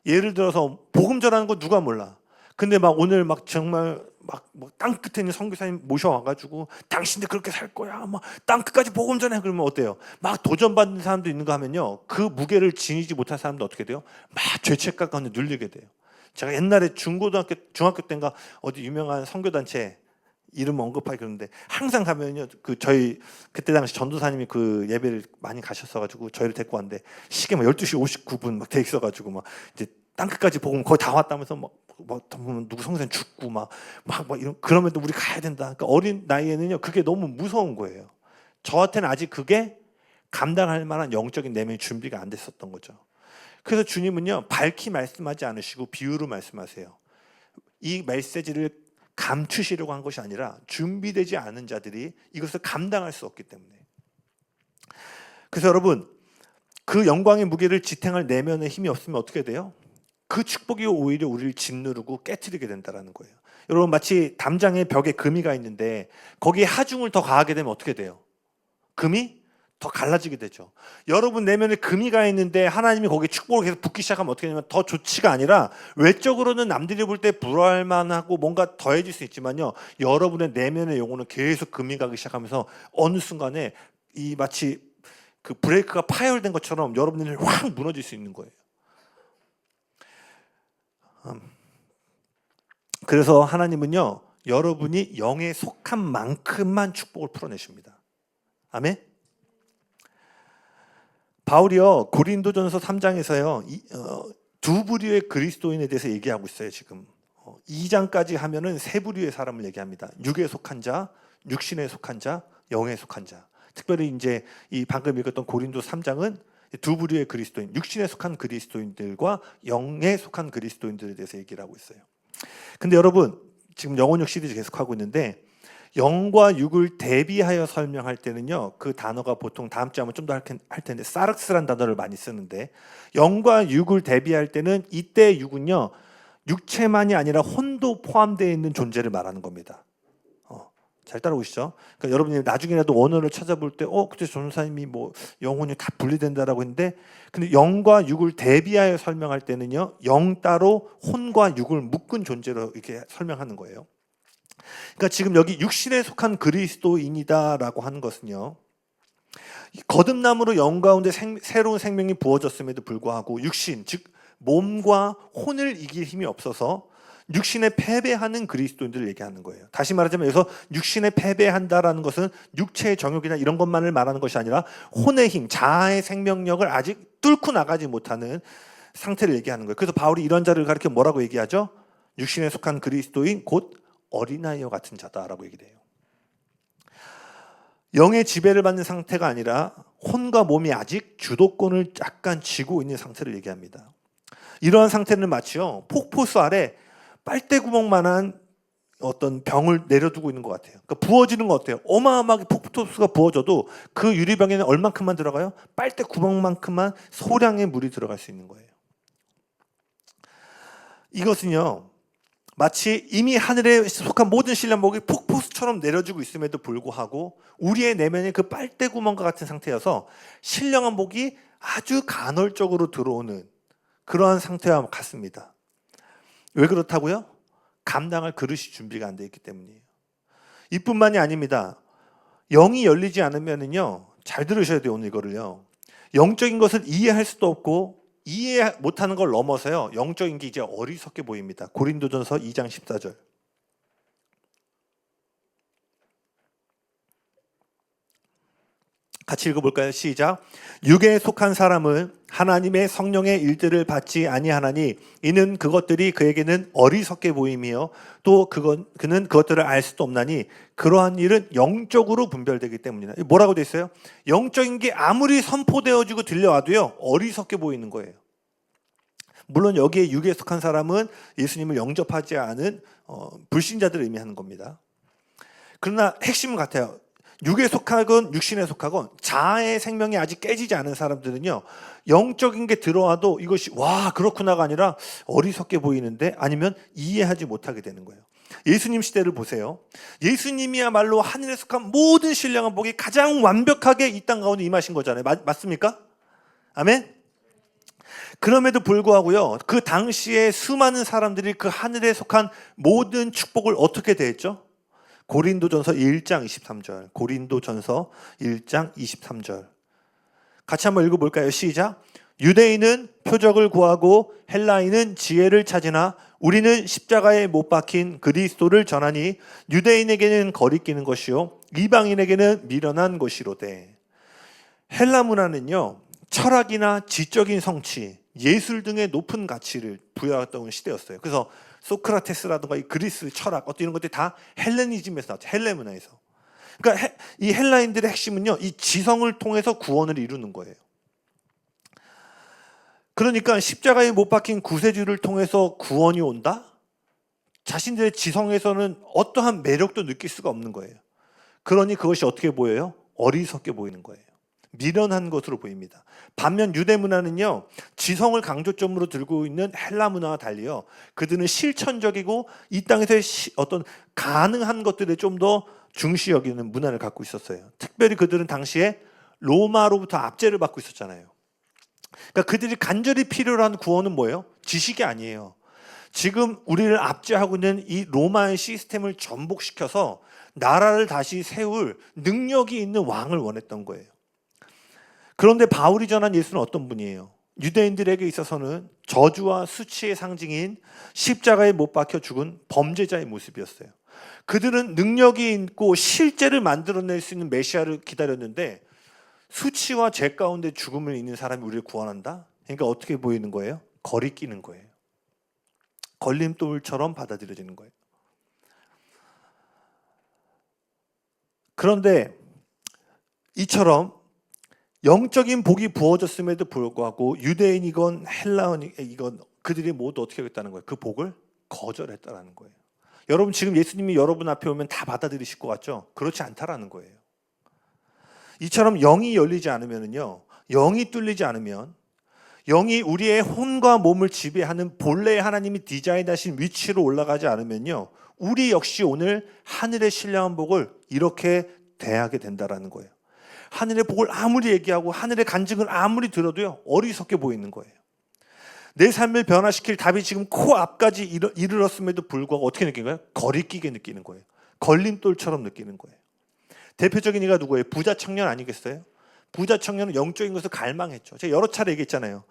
예를 들어서 복음 전하는 거 누가 몰라. 근데 막 오늘 막 정말 막 땅 끝에 있는 선교사님 모셔와가지고 당신들 그렇게 살 거야. 막 땅 끝까지 복음 전해. 그러면 어때요? 막 도전받는 사람도 있는가 하면요. 그 무게를 지니지 못한 사람도 어떻게 돼요? 막 죄책감 가운데 눌리게 돼요. 제가 옛날에 중학교 때인가 어디 유명한 선교단체 이름 언급하기 그러는데 항상 가면요 그 저희 그때 당시 전도사님이 그 예배를 많이 가셨어가지고 저희를 데리고 왔는데 시계 막 12시 59분 막 돼 있어가지고 막 이제 땅끝까지 보고 거의 다 왔다면서 막 누구 성생 죽고 막 이런 그러면 또 우리 가야 된다. 그러니까 어린 나이에는요 그게 너무 무서운 거예요. 저한테는 아직 그게 감당할 만한 영적인 내면의 준비가 안 됐었던 거죠. 그래서 주님은요 밝히 말씀하지 않으시고 비유로 말씀하세요. 이 메시지를 감추시려고 한 것이 아니라 준비되지 않은 자들이 이것을 감당할 수 없기 때문에. 그래서 여러분 그 영광의 무게를 지탱할 내면에 힘이 없으면 어떻게 돼요? 그 축복이 오히려 우리를 짓누르고 깨트리게 된다는 거예요. 여러분 마치 담장에 벽에 금이가 있는데 거기에 하중을 더 가하게 되면 어떻게 돼요? 금이 더 갈라지게 되죠. 여러분 내면에 금이 가 있는데 하나님이 거기에 축복을 계속 붓기 시작하면 어떻게 되냐면 더 좋지가 아니라 외적으로는 남들이 볼 때 불안만하고 뭔가 더해질 수 있지만요. 여러분의 내면의 영혼은 계속 금이 가기 시작하면서 어느 순간에 이 마치 그 브레이크가 파열된 것처럼 여러분들이 확 무너질 수 있는 거예요. 그래서 하나님은요. 여러분이 영에 속한 만큼만 축복을 풀어내십니다. 아멘. 바울이요 고린도전서 3장에서요 두 부류의 그리스도인에 대해서 얘기하고 있어요. 지금 2장까지 하면은 세 부류의 사람을 얘기합니다. 육에 속한 자, 육신에 속한 자, 영에 속한 자. 특별히 이제 이 방금 읽었던 고린도 3장은 두 부류의 그리스도인, 육신에 속한 그리스도인들과 영에 속한 그리스도인들에 대해서 얘기를 하고 있어요. 근데 여러분, 지금 영혼육 시리즈 계속하고 있는데 영과 육을 대비하여 설명할 때는요, 그 단어가 보통 다음 주에 한번 좀 더 할 텐데 사륵스란 단어를 많이 쓰는데, 영과 육을 대비할 때는 이때 육은요, 육체만이 아니라 혼도 포함되어 있는 존재를 말하는 겁니다. 잘 따라오시죠? 그러니까 여러분이 나중에라도 원어를 찾아볼 때, 그때 전도사님이 뭐 영혼이 다 분리된다라고 했는데, 근데 영과 육을 대비하여 설명할 때는요, 영 따로 혼과 육을 묶은 존재로 이렇게 설명하는 거예요. 그러니까 지금 여기 육신에 속한 그리스도인이다라고 하는 것은요, 거듭남으로 영 가운데 새로운 생명이 부어졌음에도 불구하고 육신, 즉 몸과 혼을 이길 힘이 없어서 육신에 패배하는 그리스도인들을 얘기하는 거예요. 다시 말하자면 여기서 육신에 패배한다라는 것은 육체의 정욕이나 이런 것만을 말하는 것이 아니라 혼의 힘, 자아의 생명력을 아직 뚫고 나가지 못하는 상태를 얘기하는 거예요. 그래서 바울이 이런 자를 가리켜 뭐라고 얘기하죠? 육신에 속한 그리스도인 곧 어린아이와 같은 자다라고 얘기를 해요. 영의 지배를 받는 상태가 아니라 혼과 몸이 아직 주도권을 약간 쥐고 있는 상태를 얘기합니다. 이러한 상태는 마치요, 폭포수 아래 빨대구멍만한 어떤 병을 내려두고 있는 것 같아요. 그러니까 부어지는 것 같아요. 어마어마하게 폭포수가 부어져도 그 유리병에는 얼만큼만 들어가요? 빨대구멍만큼만 소량의 물이 들어갈 수 있는 거예요. 이것은요, 마치 이미 하늘에 속한 모든 신랑복이 폭포수처럼 내려지고 있음에도 불구하고 우리의 내면이 그 빨대구멍과 같은 상태여서 신령한 복이 아주 간헐적으로 들어오는 그러한 상태와 같습니다. 왜 그렇다고요? 감당할 그릇이 준비가 안 되어 있기 때문이에요. 이뿐만이 아닙니다. 영이 열리지 않으면은요, 잘 들으셔야 돼요. 오늘 이거를요, 영적인 것을 이해할 수도 없고 이해 못하는 걸 넘어서요, 영적인 게 이제 어리석게 보입니다. 고린도전서 2장 14절 같이 읽어볼까요? 시작. 육에 속한 사람은 하나님의 성령의 일들을 받지 아니하나니 이는 그것들이 그에게는 어리석게 보임이요 또 그는 그것들을 알 수도 없나니 그러한 일은 영적으로 분별되기 때문이다. 뭐라고 돼 있어요? 영적인 게 아무리 선포되어지고 들려와도요, 어리석게 보이는 거예요. 물론 여기에 육에 속한 사람은 예수님을 영접하지 않은 불신자들을 의미하는 겁니다. 그러나 핵심은 같아요. 육에 속하건 육신에 속하건 자아의 생명이 아직 깨지지 않은 사람들은요, 영적인 게 들어와도 이것이 와 그렇구나가 아니라 어리석게 보이는데, 아니면 이해하지 못하게 되는 거예요. 예수님 시대를 보세요. 예수님이야말로 하늘에 속한 모든 신령한 복이 가장 완벽하게 이 땅 가운데 임하신 거잖아요. 맞습니까? 아멘? 그럼에도 불구하고요, 그 당시에 수많은 사람들이 그 하늘에 속한 모든 축복을 어떻게 대했죠? 고린도전서 1장 23절. 고린도전서 1장 23절. 같이 한번 읽어볼까요? 시작. 유대인은 표적을 구하고 헬라인은 지혜를 찾으나 우리는 십자가에 못 박힌 그리스도를 전하니 유대인에게는 거리끼는 것이요 이방인에게는 미련한 것이로되. 헬라 문화는요, 철학이나 지적인 성취, 예술 등의 높은 가치를 부여했던 시대였어요. 그래서 소크라테스라든가 이 그리스 철학, 어떤 이런 것들이 다 헬레니즘에서 나왔죠. 헬레 문화에서. 그러니까 이 헬라인들의 핵심은요, 이 지성을 통해서 구원을 이루는 거예요. 그러니까 십자가에 못 박힌 구세주를 통해서 구원이 온다? 자신들의 지성에서는 어떠한 매력도 느낄 수가 없는 거예요. 그러니 그것이 어떻게 보여요? 어리석게 보이는 거예요. 미련한 것으로 보입니다. 반면 유대 문화는요, 지성을 강조점으로 들고 있는 헬라 문화와 달리요, 그들은 실천적이고 이 땅에서의 어떤 가능한 것들에 좀 더 중시 여기는 문화를 갖고 있었어요. 특별히 그들은 당시에 로마로부터 압제를 받고 있었잖아요. 그러니까 그들이 간절히 필요로 한 구원은 뭐예요? 지식이 아니에요. 지금 우리를 압제하고 있는 이 로마의 시스템을 전복시켜서 나라를 다시 세울 능력이 있는 왕을 원했던 거예요. 그런데 바울이 전한 예수는 어떤 분이에요? 유대인들에게 있어서는 저주와 수치의 상징인 십자가에 못 박혀 죽은 범죄자의 모습이었어요. 그들은 능력이 있고 실제를 만들어낼 수 있는 메시아를 기다렸는데 수치와 죄 가운데 죽음을 있는 사람이 우리를 구원한다? 그러니까 어떻게 보이는 거예요? 거리끼는 거예요. 걸림돌처럼 받아들여지는 거예요. 그런데 이처럼 영적인 복이 부어졌음에도 불구하고 유대인이건 헬라인이건 그들이 모두 어떻게 하겠다는 거예요? 그 복을 거절했다라는 거예요. 여러분 지금 예수님이 여러분 앞에 오면 다 받아들이실 것 같죠? 그렇지 않다라는 거예요. 이처럼 영이 열리지 않으면요, 영이 뚫리지 않으면, 영이 우리의 혼과 몸을 지배하는 본래 하나님이 디자인하신 위치로 올라가지 않으면요, 우리 역시 오늘 하늘의 신령한 복을 이렇게 대하게 된다라는 거예요. 하늘의 복을 아무리 얘기하고 하늘의 간증을 아무리 들어도요, 어리석게 보이는 거예요. 내 삶을 변화시킬 답이 지금 코앞까지 이르렀음에도 불구하고 어떻게 느끼는 거예요? 거리끼게 느끼는 거예요. 걸림돌처럼 느끼는 거예요. 대표적인 이가 누구예요? 부자 청년 아니겠어요? 부자 청년은 영적인 것을 갈망했죠. 제가 여러 차례 얘기했잖아요.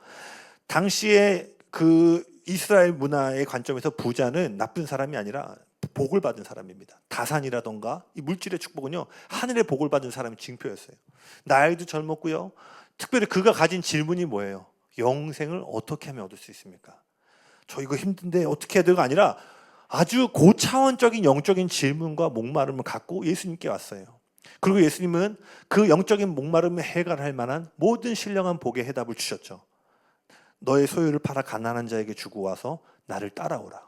당시에 그 이스라엘 문화의 관점에서 부자는 나쁜 사람이 아니라 복을 받은 사람입니다. 다산이라던가 이 물질의 축복은요, 하늘의 복을 받은 사람의 징표였어요. 나이도 젊었고요. 특별히 그가 가진 질문이 뭐예요? 영생을 어떻게 하면 얻을 수 있습니까? 저 이거 힘든데 어떻게 해야 되가 아니라 아주 고차원적인 영적인 질문과 목마름을 갖고 예수님께 왔어요. 그리고 예수님은 그 영적인 목마름을 해결할 만한 모든 신령한 복의 해답을 주셨죠. 너의 소유를 팔아 가난한 자에게 주고 와서 나를 따라오라.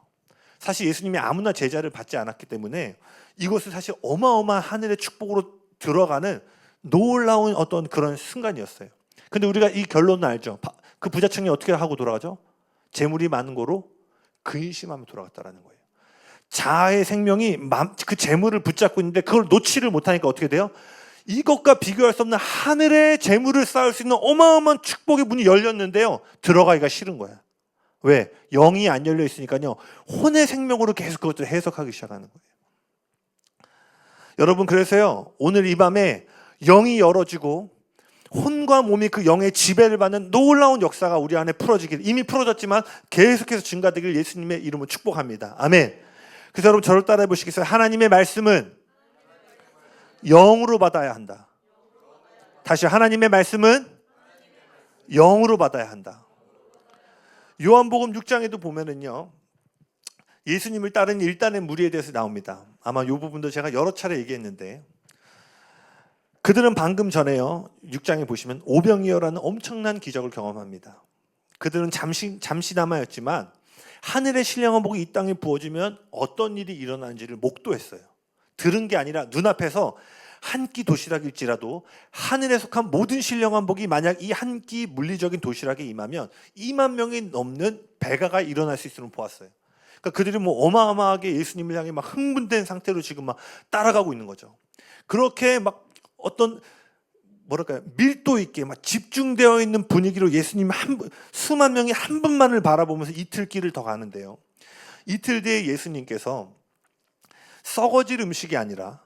사실 예수님이 아무나 제자를 받지 않았기 때문에 이것은 사실 어마어마한 하늘의 축복으로 들어가는 놀라운 어떤 그런 순간이었어요. 근데 우리가 이 결론을 알죠. 그 부자 청년이 어떻게 하고 돌아가죠? 재물이 많은 거로 근심하며 돌아갔다라는 거예요. 자아의 생명이 그 재물을 붙잡고 있는데 그걸 놓지를 못하니까 어떻게 돼요? 이것과 비교할 수 없는 하늘의 재물을 쌓을 수 있는 어마어마한 축복의 문이 열렸는데요, 들어가기가 싫은 거야. 왜? 영이 안 열려 있으니까요, 혼의 생명으로 계속 그것들을 해석하기 시작하는 거예요. 여러분, 그래서요, 오늘 이 밤에 영이 열어지고 혼과 몸이 그 영의 지배를 받는 놀라운 역사가 우리 안에 풀어지길, 이미 풀어졌지만 계속해서 증가되길 예수님의 이름으로 축복합니다. 아멘. 그래서 여러분 저를 따라해 보시겠어요? 하나님의 말씀은 영으로 받아야 한다. 다시, 하나님의 말씀은 영으로 받아야 한다. 요한복음 6장에도 보면은요, 예수님을 따르는 일단의 무리에 대해서 나옵니다. 아마 이 부분도 제가 여러 차례 얘기했는데, 그들은 방금 전에요, 6장에 보시면 오병이어라는 엄청난 기적을 경험합니다. 그들은 잠시나마였지만 하늘의 신령한 복이 이 땅에 부어지면 어떤 일이 일어나는지를 목도했어요. 들은 게 아니라 눈앞에서 한 끼 도시락일지라도 하늘에 속한 모든 신령한 복이 만약 이 한 끼 물리적인 도시락에 임하면 2만 명이 넘는 배가가 일어날 수 있음을 보았어요. 그러니까 그들이 뭐 어마어마하게 예수님을 향해 막 흥분된 상태로 지금 막 따라가고 있는 거죠. 그렇게 막 어떤 뭐랄까요, 밀도 있게 막 집중되어 있는 분위기로 예수님 수만 명이 한 분만을 바라보면서 이틀 길을 더 가는데요, 이틀 뒤에 예수님께서 썩어질 음식이 아니라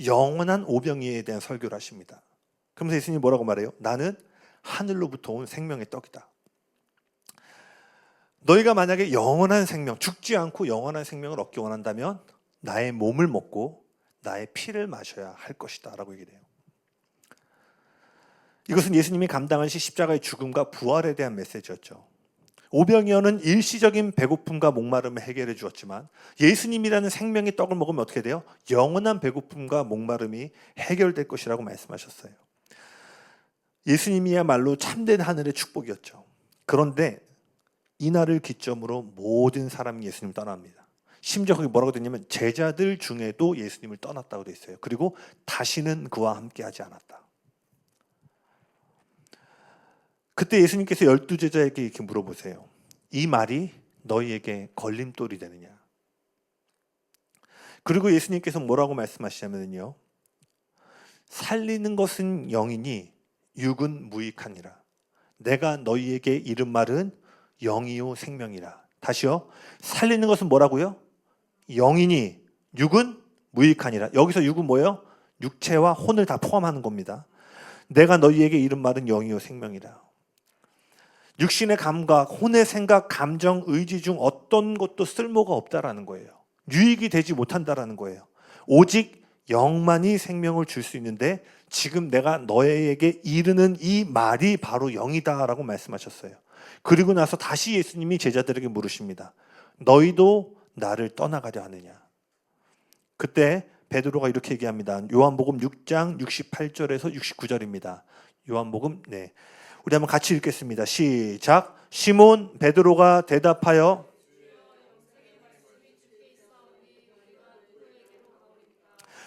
영원한 오병이어에 대한 설교를 하십니다. 그러면서 예수님이 뭐라고 말해요? 나는 하늘로부터 온 생명의 떡이다. 너희가 만약에 영원한 생명, 죽지 않고 영원한 생명을 얻기 원한다면 나의 몸을 먹고 나의 피를 마셔야 할 것이다 라고 얘기해요. 이것은 예수님이 감당하신 십자가의 죽음과 부활에 대한 메시지였죠. 오병이어는 일시적인 배고픔과 목마름을 해결해 주었지만 예수님이라는 생명의 떡을 먹으면 어떻게 돼요? 영원한 배고픔과 목마름이 해결될 것이라고 말씀하셨어요. 예수님이야말로 참된 하늘의 축복이었죠. 그런데 이날을 기점으로 모든 사람이 예수님을 떠납니다. 심지어 거기 뭐라고 되냐면 제자들 중에도 예수님을 떠났다고 돼 있어요. 그리고 다시는 그와 함께하지 않았다. 그때 예수님께서 12제자에게 이렇게 물어보세요. 이 말이 너희에게 걸림돌이 되느냐? 그리고 예수님께서 뭐라고 말씀하시냐면요, 살리는 것은 영이니 육은 무익하니라. 내가 너희에게 이른 말은 영이요 생명이라. 다시요, 살리는 것은 뭐라고요? 영이니 육은 무익하니라. 여기서 육은 뭐예요? 육체와 혼을 다 포함하는 겁니다. 내가 너희에게 이른 말은 영이요 생명이라. 육신의 감각, 혼의 생각, 감정, 의지 중 어떤 것도 쓸모가 없다라는 거예요. 유익이 되지 못한다라는 거예요. 오직 영만이 생명을 줄 수 있는데 지금 내가 너에게 이르는 이 말이 바로 영이다라고 말씀하셨어요. 그리고 나서 다시 예수님이 제자들에게 물으십니다. 너희도 나를 떠나가려 하느냐? 그때 베드로가 이렇게 얘기합니다. 요한복음 6장 68절에서 69절입니다. 요한복음 우리 한번 같이 읽겠습니다. 시작. 시몬 베드로가 대답하여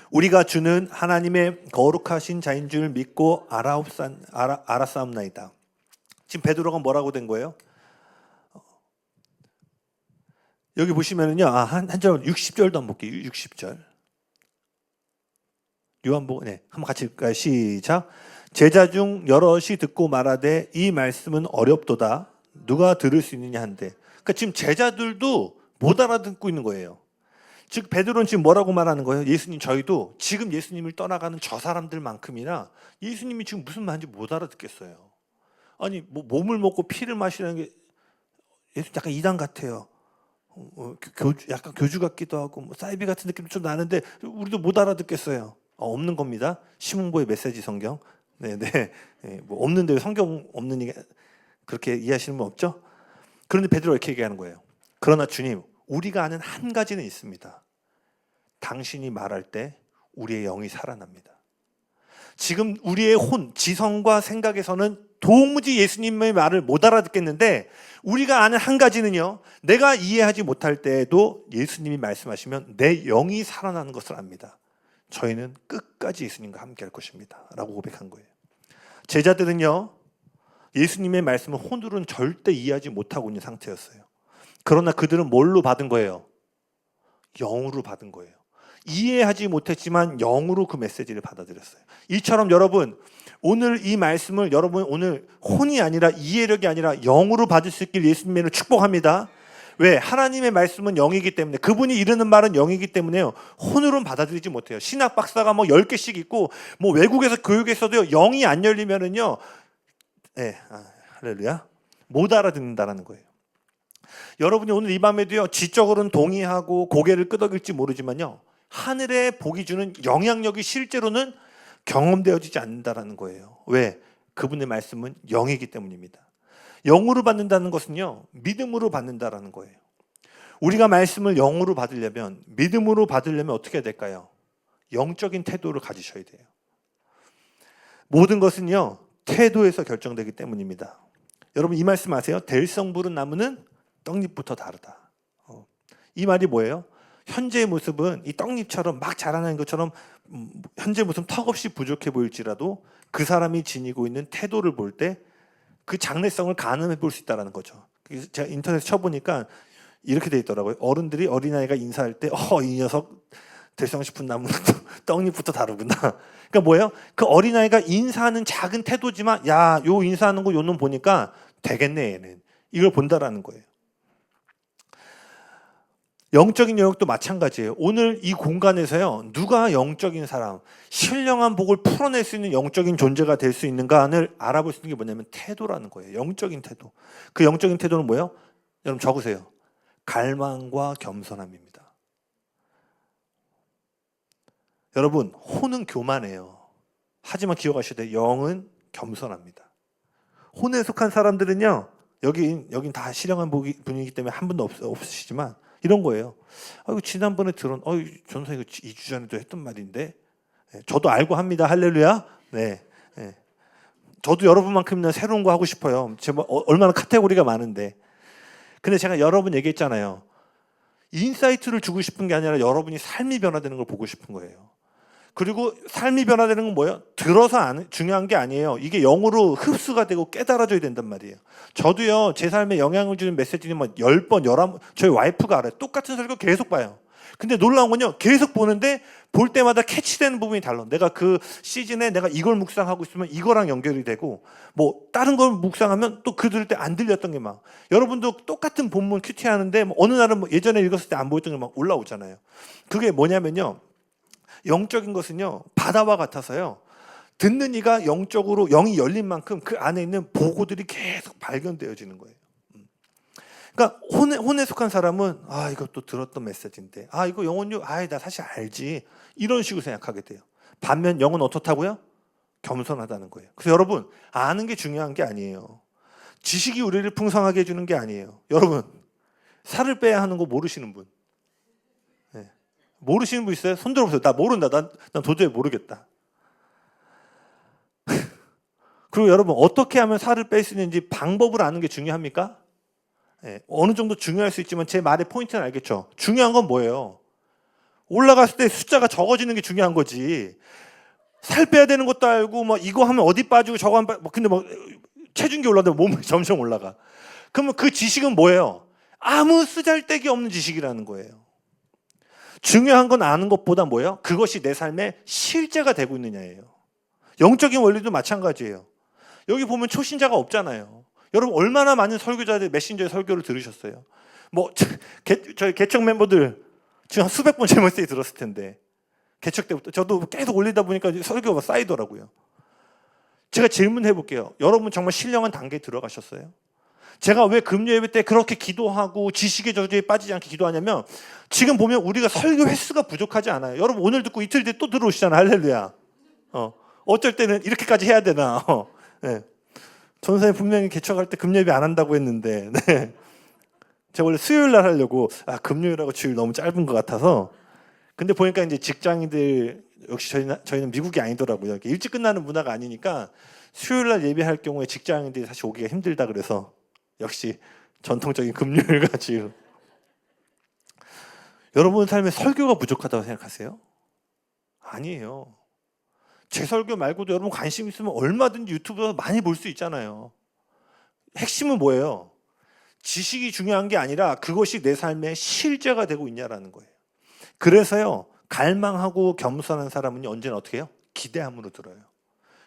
우리가 주는 하나님의 거룩하신 자인 줄 믿고 알았사옵나이다. 지금 베드로가 뭐라고 된 거예요? 여기 보시면은요, 한 절 60절도 한번 볼게요. 60절. 요한복음, 한번 같이 읽을까요? 시작. 제자 중 여럿이 듣고 말하되 이 말씀은 어렵도다. 누가 들을 수 있느냐 한데. 그러니까 지금 제자들도 못 알아듣고 있는 거예요. 즉 베드로는 지금 뭐라고 말하는 거예요? 예수님, 저희도 지금 예수님을 떠나가는 저 사람들만큼이나 예수님이 지금 무슨 말인지 못 알아듣겠어요. 아니 뭐 몸을 먹고 피를 마시라는 게 예수 약간 이단 같아요. 약간 교주 같기도 하고 뭐 사이비 같은 느낌도 좀 나는데 우리도 못 알아듣겠어요. 없는 겁니다. 시문고의 메시지 성경. 뭐 없는데 성경 없는 그렇게 이해하시는 분 없죠? 그런데 베드로가 이렇게 얘기하는 거예요. 그러나 주님, 우리가 아는 한 가지는 있습니다. 당신이 말할 때 우리의 영이 살아납니다. 지금 우리의 지성과 생각에서는 도무지 예수님의 말을 못 알아듣겠는데 우리가 아는 한 가지는요, 내가 이해하지 못할 때에도 예수님이 말씀하시면 내 영이 살아나는 것을 압니다. 저희는 끝까지 예수님과 함께 할 것입니다 라고 고백한 거예요. 제자들은요, 예수님의 말씀을 혼으로는 절대 이해하지 못하고 있는 상태였어요. 그러나 그들은 뭘로 받은 거예요? 영으로 받은 거예요. 이해하지 못했지만 영으로 그 메시지를 받아들였어요. 이처럼 여러분, 오늘 이 말씀을 여러분 오늘 혼이 아니라 이해력이 아니라 영으로 받을 수 있길 예수님을 축복합니다. 왜? 하나님의 말씀은 영이기 때문에, 그분이 이르는 말은 영이기 때문에요, 혼으로는 받아들이지 못해요. 신학 박사가 뭐 10개씩 있고 뭐 외국에서 교육에서도 영이 안 열리면은요, 할렐루야, 못 알아듣는다라는 거예요. 여러분이 오늘 이 밤에도요, 지적으로는 동의하고 고개를 끄덕일지 모르지만요, 하늘의 복이 주는 영향력이 실제로는 경험되어지지 않는다라는 거예요. 왜? 그분의 말씀은 영이기 때문입니다. 영으로 받는다는 것은요, 믿음으로 받는다라는 거예요. 우리가 말씀을 영으로 받으려면, 믿음으로 받으려면 어떻게 해야 될까요? 영적인 태도를 가지셔야 돼요. 모든 것은요, 태도에서 결정되기 때문입니다. 여러분 이 말씀 아세요? 될성 부른 나무는 떡잎부터 다르다. 이 말이 뭐예요? 현재의 모습은 이 떡잎처럼 막 자라나는 것처럼 현재 모습 턱없이 부족해 보일지라도 그 사람이 지니고 있는 태도를 볼 때 그 장래성을 가늠해 볼 수 있다는 거죠. 제가 인터넷에 쳐보니까 이렇게 돼 있더라고요. 어른들이 어린아이가 인사할 때 이 녀석 될성 싶은 나무는 떡잎부터 다르구나. 그러니까 뭐예요? 그 어린아이가 인사하는 작은 태도지만 야, 요 인사하는 거 요 놈 보니까 되겠네 얘는. 이걸 본다라는 거예요. 영적인 영역도 마찬가지예요. 오늘 이 공간에서요, 누가 영적인 사람, 신령한 복을 풀어낼 수 있는 영적인 존재가 될 수 있는가를 알아볼 수 있는 게 뭐냐면 태도라는 거예요. 영적인 태도. 그 영적인 태도는 뭐예요? 여러분 적으세요. 갈망과 겸손함입니다. 여러분, 혼은 교만해요. 하지만 기억하셔야 돼요. 영은 겸손합니다. 혼에 속한 사람들은요, 여긴 다 신령한 분이기 때문에 한 분도 없으시지만 이런 거예요. 이거 지난번에 들은, 전사 이거 2주 전에도 했던 말인데, 저도 알고 합니다. 할렐루야. 네. 저도 여러분만큼이나 새로운 거 하고 싶어요. 제가 얼마나 카테고리가 많은데. 근데 제가 여러 번 얘기했잖아요. 인사이트를 주고 싶은 게 아니라 여러분이 삶이 변화되는 걸 보고 싶은 거예요. 그리고 삶이 변화되는 건 뭐예요? 들어서 중요한 게 아니에요. 이게 영으로 흡수가 되고 깨달아져야 된단 말이에요. 저도요, 제 삶에 영향을 주는 메시지는 10번, 11번, 저희 와이프가 알아요. 똑같은 설교 계속 봐요. 근데 놀라운 건요, 계속 보는데 볼 때마다 캐치되는 부분이 달라. 내가 그 시즌에 내가 이걸 묵상하고 있으면 이거랑 연결이 되고, 뭐 다른 걸 묵상하면 또 그 들을 때 안 들렸던 게 막, 여러분도 똑같은 본문 큐티 하는데 어느 날은 예전에 읽었을 때 안 보였던 게 막 올라오잖아요. 그게 뭐냐면요, 영적인 것은요, 바다와 같아서요, 듣는 이가 영적으로 영이 열린 만큼 그 안에 있는 보고들이 계속 발견되어지는 거예요. 그러니까 혼에 속한 사람은 이거 또 들었던 메시지인데, 이거 영혼요, 나 사실 알지, 이런 식으로 생각하게 돼요. 반면 영은 어떻다고요? 겸손하다는 거예요. 그래서 여러분, 아는 게 중요한 게 아니에요. 지식이 우리를 풍성하게 해주는 게 아니에요. 여러분, 살을 빼야 하는 거 모르시는 분, 모르시는 분 있어요? 손 들어보세요. 나 모른다. 난 도저히 모르겠다. 그리고 여러분 어떻게 하면 살을 뺄 수 있는지 방법을 아는 게 중요합니까? 네, 어느 정도 중요할 수 있지만 제 말의 포인트는 알겠죠? 중요한 건 뭐예요? 올라갔을 때 숫자가 적어지는 게 중요한 거지. 살 빼야 되는 것도 알고 뭐 이거 하면 어디 빠지고 저거 하면 근데 뭐 체중계 올라가도 몸이 점점 올라가. 그러면 그 지식은 뭐예요? 아무 쓰잘데기 없는 지식이라는 거예요. 중요한 건 아는 것보다 뭐예요? 그것이 내 삶에 실제가 되고 있느냐예요. 영적인 원리도 마찬가지예요. 여기 보면 초신자가 없잖아요. 여러분 얼마나 많은 설교자들 메신저의 설교를 들으셨어요? 뭐 저희 개척 멤버들 지금 한 수백 번 제 메시지 들었을 텐데 개척 때부터 저도 계속 올리다 보니까 설교가 쌓이더라고요. 제가 질문해 볼게요. 여러분 정말 신령한 단계에 들어가셨어요? 제가 왜 금요 예배 때 그렇게 기도하고 지식의 저주에 빠지지 않게 기도하냐면 지금 보면 우리가 설교 횟수가 부족하지 않아요. 여러분 오늘 듣고 이틀 뒤에 또 들어오시잖아요. 할렐루야. 어쩔 때는 이렇게까지 해야 되나. 네. 전사님 분명히 개척할 때 금요 예배 안 한다고 했는데 네. 제가 원래 수요일 날 하려고 금요일하고 주일 너무 짧은 것 같아서 근데 보니까 이제 직장인들 역시 저희는 미국이 아니더라고요. 일찍 끝나는 문화가 아니니까 수요일 날 예배할 경우에 직장인들이 사실 오기가 힘들다 그래서 역시 전통적인 금요일과 주일. 여러분 삶에 설교가 부족하다고 생각하세요? 아니에요. 제 설교 말고도 여러분 관심 있으면 얼마든지 유튜브에서 많이 볼 수 있잖아요. 핵심은 뭐예요? 지식이 중요한 게 아니라 그것이 내 삶의 실제가 되고 있냐라는 거예요. 그래서요, 갈망하고 겸손한 사람은 언제나 어떻게 해요? 기대함으로 들어요.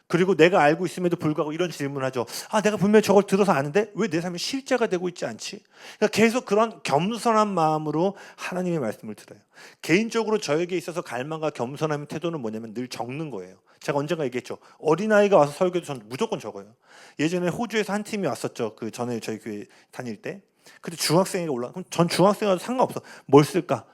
그리고 내가 알고 있음에도 불구하고 이런 질문을 하죠. 내가 분명히 저걸 들어서 아는데 왜 내 삶에 실제가 되고 있지 않지? 그러니까 계속 그런 겸손한 마음으로 하나님의 말씀을 들어요. 개인적으로 저에게 있어서 갈망과 겸손함의 태도는 뭐냐면 늘 적는 거예요. 제가 언젠가 얘기했죠. 어린아이가 와서 설교도 전 무조건 적어요. 예전에 호주에서 한 팀이 왔었죠. 그 전에 저희 교회 다닐 때. 그때 중학생이 올라. 그럼 전 중학생하고 상관없어. 뭘 쓸까?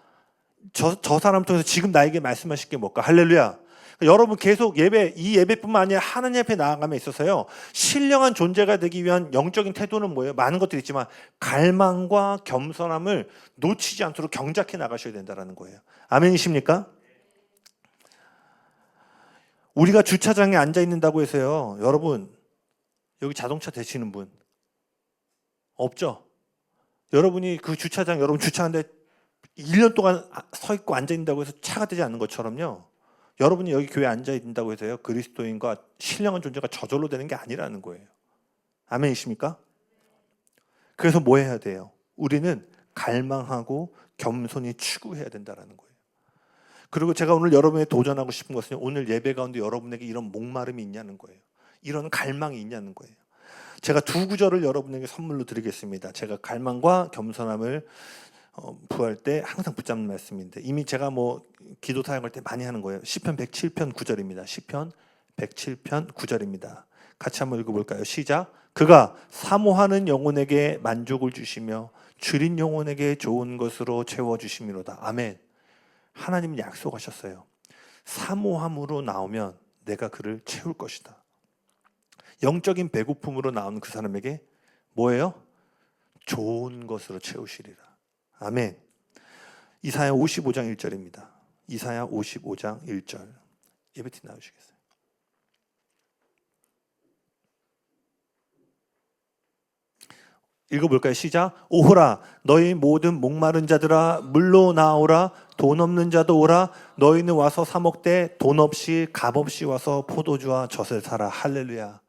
저 사람 통해서 지금 나에게 말씀하실 게 뭘까? 할렐루야. 여러분 계속 이 예배뿐만 아니라 하나님 앞에 나아감에 있어서요. 신령한 존재가 되기 위한 영적인 태도는 뭐예요? 많은 것들이 있지만 갈망과 겸손함을 놓치지 않도록 경작해 나가셔야 된다는 거예요. 아멘이십니까? 우리가 주차장에 앉아 있는다고 해서요. 여러분 여기 자동차 대시는 분 없죠? 여러분이 그 주차장 여러분 주차하는데 1년 동안 서 있고 앉아 있는다고 해서 차가 되지 않는 것처럼요. 여러분이 여기 교회에 앉아 있는다고 해서요. 그리스도인과 신령한 존재가 저절로 되는 게 아니라는 거예요. 아멘이십니까? 그래서 뭐 해야 돼요? 우리는 갈망하고 겸손히 추구해야 된다는 거예요. 그리고 제가 오늘 여러분에게 도전하고 싶은 것은 오늘 예배 가운데 여러분에게 이런 목마름이 있냐는 거예요. 이런 갈망이 있냐는 거예요. 제가 두 구절을 여러분에게 선물로 드리겠습니다. 제가 갈망과 겸손함을 부할 때 항상 붙잡는 말씀인데 이미 제가 뭐 기도 사역할 때 많이 하는 거예요. 시편 107편 9절입니다. 시편 107편 9절입니다. 같이 한번 읽어볼까요? 시작. 그가 사모하는 영혼에게 만족을 주시며 줄인 영혼에게 좋은 것으로 채워주심이로다. 아멘. 하나님은 약속하셨어요. 사모함으로 나오면 내가 그를 채울 것이다. 영적인 배고픔으로 나오는 그 사람에게 뭐예요? 좋은 것으로 채우시리라. 아멘. 이사야 55장 1절입니다. 이사야 55장 1절. 예배팀 나오시겠어요? 읽어볼까요? 시작. 오호라 너희 모든 목마른 자들아 물로 나오라. 돈 없는 자도 오라. 너희는 와서 사 먹되 돈 없이 값 없이 와서 포도주와 젖을 사라. 할렐루야.